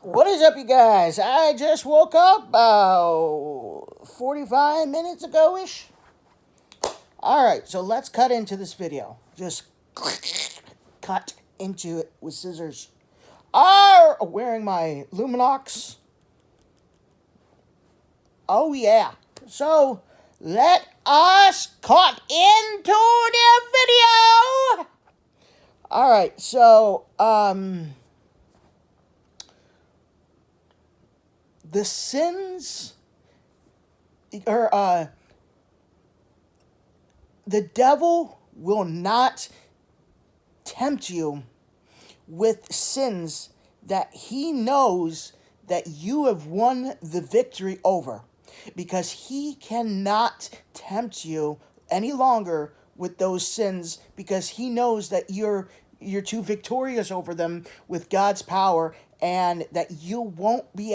What is up, you guys? I just woke up about 45 minutes ago-ish. Alright, so let's cut into this video. Just cut into it with scissors. Wearing my Luminox. Oh, yeah. So, let us cut into the video! Alright, so, the sins, or, the devil will not tempt you with sins that he knows that you have won the victory over, because he cannot tempt you any longer with those sins, because he knows that you're too victorious over them with God's power, and that you won't be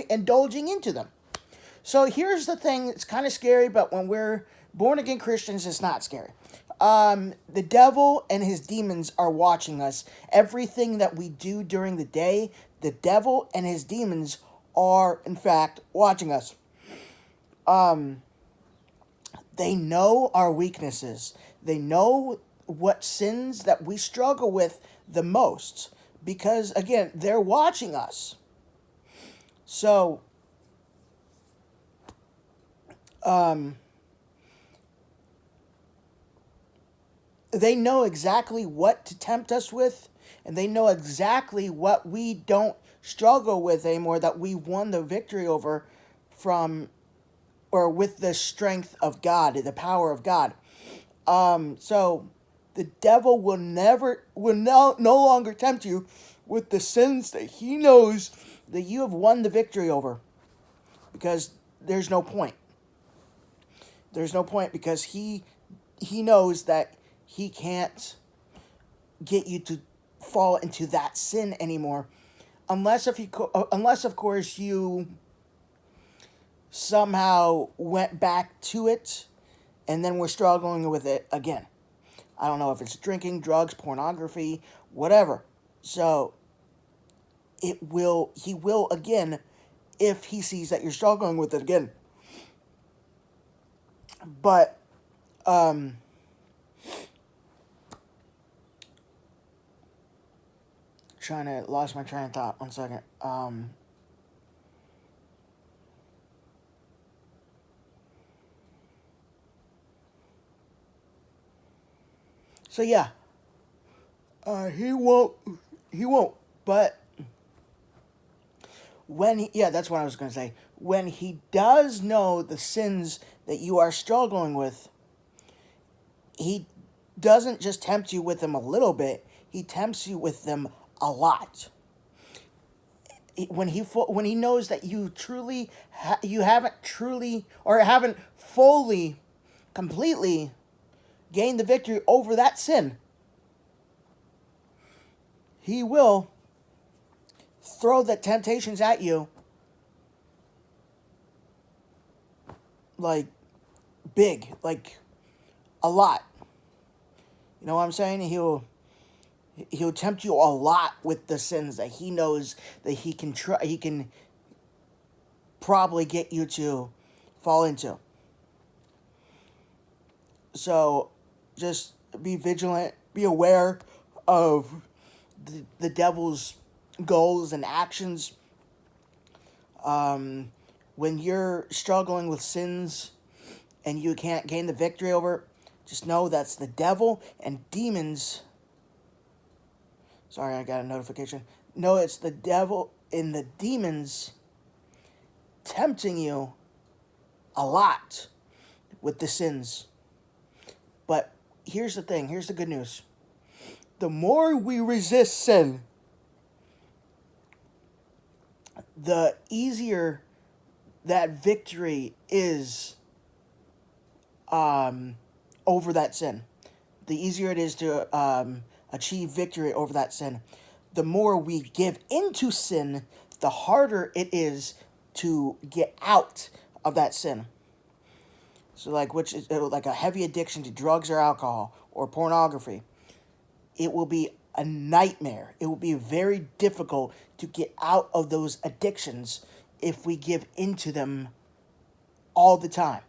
indulging into them. So here's the thing, it's kind of scary, but when we're born again Christians, it's not scary. The devil and his demons are watching us. Everything that we do during the day, the devil and his demons are, in fact, watching us. They know our weaknesses. They know what sins that we struggle with the most. Because, again, they're watching us. So, they know exactly what to tempt us with, and they know exactly what we don't struggle with anymore, that we won the victory over from, or with the strength of God, the power of God. So the devil will no longer tempt you with the sins that he knows that you have won the victory over, because there's no point. There's no point, because he knows that he can't get you to fall into that sin anymore, unless of course you somehow went back to it and then we're struggling with it again. I don't know if it's drinking, drugs, pornography, whatever. So he will again, if he sees that you're struggling with it again. But lost my train of thought. 1 second. So yeah, he won't, but that's what I was going to say. When he does know the sins that you are struggling with, he doesn't just tempt you with them a little bit, he tempts you with them a lot. When he knows that you haven't fully, completely gained the victory over that sin, he will throw the temptations at you like big, like a lot. You know what I'm saying? He'll tempt you a lot with the sins that he knows that he can probably get you to fall into. So just be vigilant, be aware of the devil's goals and actions. When you're struggling with sins and you can't gain the victory over, just know that's the devil and demons. Sorry, I got a notification. No, it's the devil and the demons tempting you a lot with the sins. But here's the thing. Here's the good news. The more we resist sin, the easier that victory is over that sin. The easier it is to achieve victory over that sin. The more we give into sin, the harder it is to get out of that sin. So which is like a heavy addiction to drugs or alcohol or pornography. It will be a nightmare. It will be very difficult to get out of those addictions if we give into them all the time.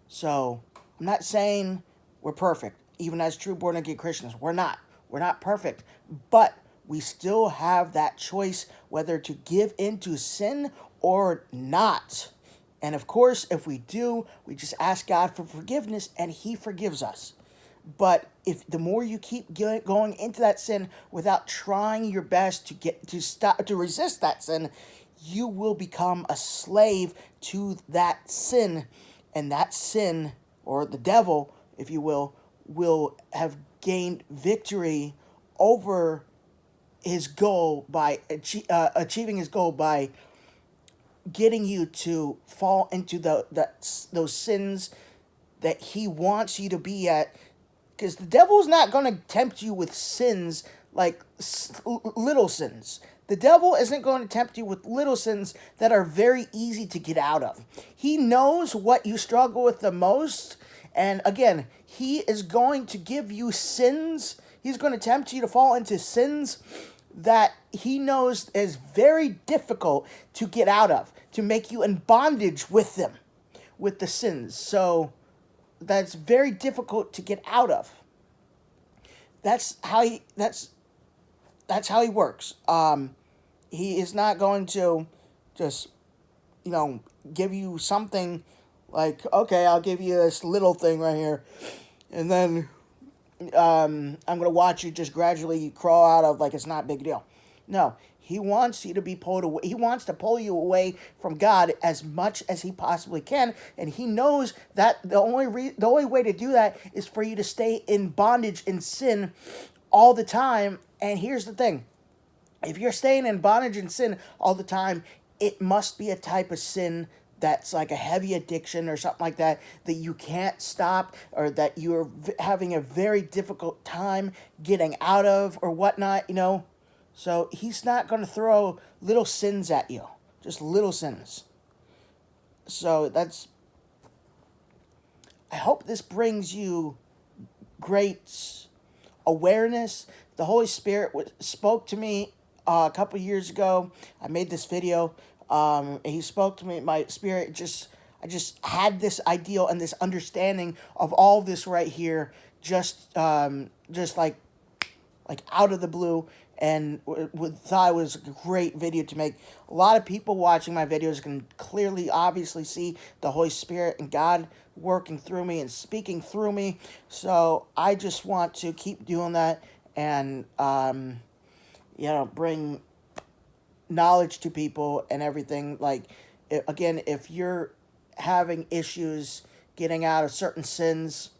So I'm not saying we're perfect. Even as true born again Christians, we're not. We're not perfect. But we still have that choice whether to give into sin or not. And of course, if we do, we just ask God for forgiveness and He forgives us. But if the more you keep going into that sin without trying your best to resist that sin, you will become a slave to that sin, and that sin, or the devil, if you will have gained victory over his goal by achieving his goal by getting you to fall into those sins that he wants you to be at. Because the devil's not going to tempt you with sins like little sins. The devil isn't going to tempt you with little sins that are very easy to get out of. He knows what you struggle with the most. And again, he is going to give you sins. He's going to tempt you to fall into sins that he knows is very difficult to get out of, to make you in bondage with them, with the sins. So that's very difficult to get out of. That's how he works. He is not going to just, give you something like, okay, I'll give you this little thing right here, and then I'm going to watch you just gradually crawl out of like it's not a big deal. No, he wants you to be pulled away. He wants to pull you away from God as much as he possibly can, and he knows that the only way to do that is for you to stay in bondage and sin all the time. And here's the thing. If you're staying in bondage and sin all the time, it must be a type of sin that's like a heavy addiction or something like that you can't stop, or that you're having a very difficult time getting out of or whatnot, So he's not going to throw little sins at you, just little sins. So I hope this brings you great awareness. The Holy Spirit spoke to me a couple years ago. I made this video. He spoke to me. My spirit I just had this ideal and this understanding of all this right here, just like out of the blue, and thought it was a great video to make. A lot of people watching my videos can clearly, obviously see the Holy Spirit and God working through me and speaking through me. So I just want to keep doing that and, bring knowledge to people and everything. Like, again, if you're having issues getting out of certain sins,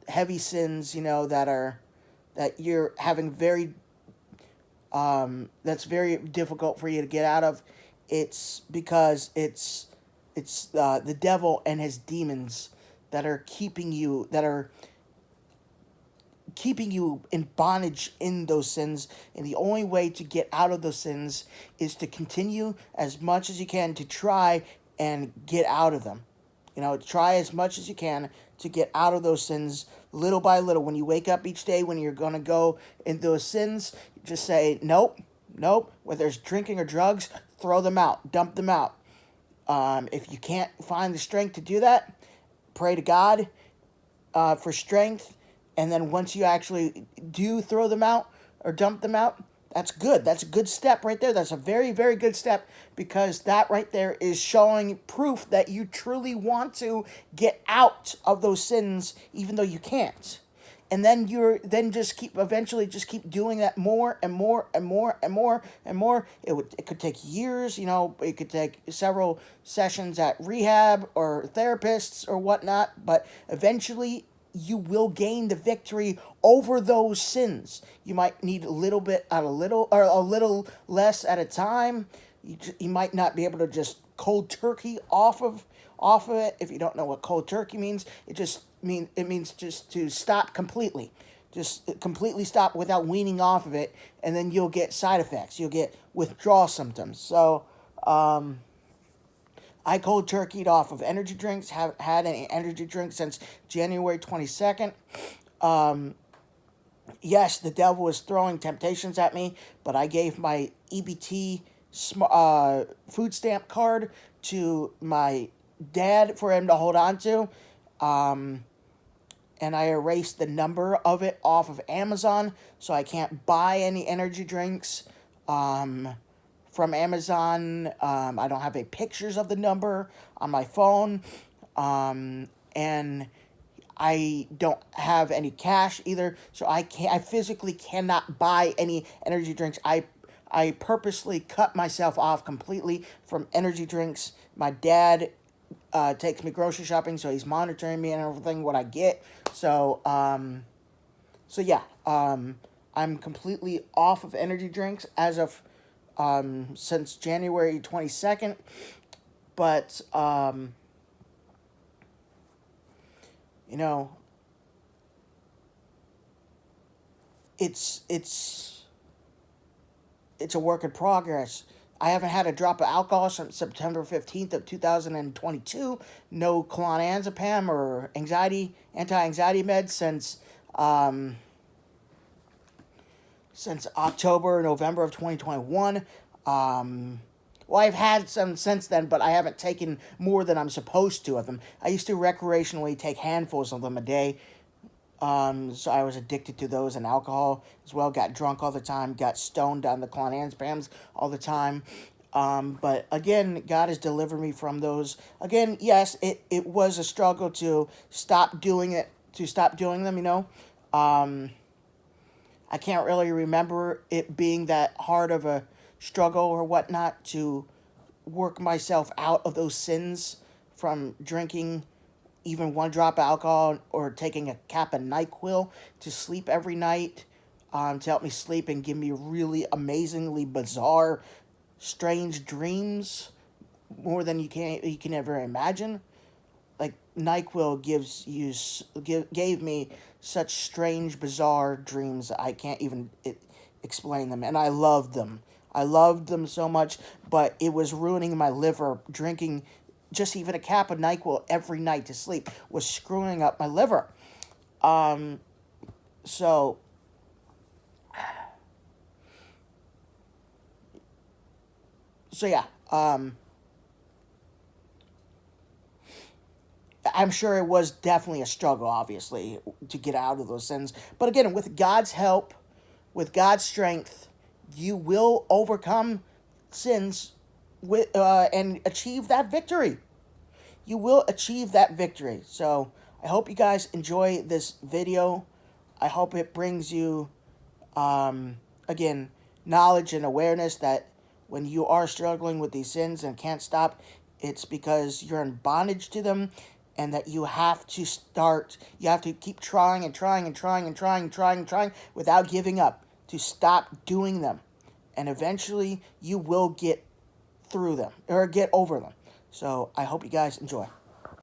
heavy sins, that you're having that's very difficult for you to get out of, it's because it's the devil and his demons that are keeping you in bondage in those sins. And the only way to get out of those sins is to continue as much as you can to try and get out of them. Try as much as you can to get out of those sins little by little. When you wake up each day, when you're going to go into those sins, just say, nope. Whether it's drinking or drugs, throw them out, dump them out. If you can't find the strength to do that, pray to God for strength. And then once you actually do throw them out or dump them out, that's good. That's a good step right there. That's a very, very good step, because that right there is showing proof that you truly want to get out of those sins, even though you can't. And then eventually keep doing that more and more and more and more and more. It could take years, it could take several sessions at rehab or therapists or whatnot, but eventually you will gain the victory over those sins. You might need a little bit at a little, or a little less at a time. You might not be able to just cold turkey off of it. If you don't know what cold turkey means, it means just to stop completely. Just completely stop without weaning off of it, and then you'll get side effects. You'll get withdrawal symptoms. So, I cold turkeyed off of energy drinks. Haven't had any energy drinks since January 22nd. yes, the devil was throwing temptations at me, but I gave my EBT food stamp card to my dad for him to hold on to. Um, and I erased the number of it off of Amazon, so I can't buy any energy drinks from Amazon. I don't have any pictures of the number on my phone, and I don't have any cash either, so I physically cannot buy any energy drinks. I purposely cut myself off completely from energy drinks. My dad takes me grocery shopping, so he's monitoring me and everything what I get. So yeah, I'm completely off of energy drinks as of since January 22nd. But you know, it's it's a work in progress. I haven't had a drop of alcohol since September 15th of 2022. No clonazepam or anti-anxiety meds um, since October, November of 2021. Well, I've had some since then, but I haven't taken more than I'm supposed to of them. I used to recreationally take handfuls of them a day. So I was addicted to those and alcohol as well. Got drunk all the time. Got stoned on the clonazepams all the time. But again, God has delivered me from those. Again, yes, it was a struggle to stop doing it, to stop doing them, I can't really remember it being that hard of a struggle or whatnot to work myself out of those sins from drinking even one drop of alcohol or taking a cap of NyQuil to sleep every night, to help me sleep and give me really amazingly bizarre, strange dreams, more than you can ever imagine. Like NyQuil gave me such strange, bizarre dreams that I can't even explain them, and I loved them. I loved them so much, but it was ruining my liver. Drinking just even a cap of NyQuil every night to sleep was screwing up my liver. Um, so yeah. I'm sure it was definitely a struggle, obviously, to get out of those sins. But again, with God's help, with God's strength, you will overcome sins and achieve that victory. You will achieve that victory. So I hope you guys enjoy this video. I hope it brings you, again, knowledge and awareness that when you are struggling with these sins and can't stop, it's because you're in bondage to them, and that you have to keep trying and trying and trying and trying and trying and trying without giving up to stop doing them. And eventually you will get through them or get over them. So I hope you guys enjoy.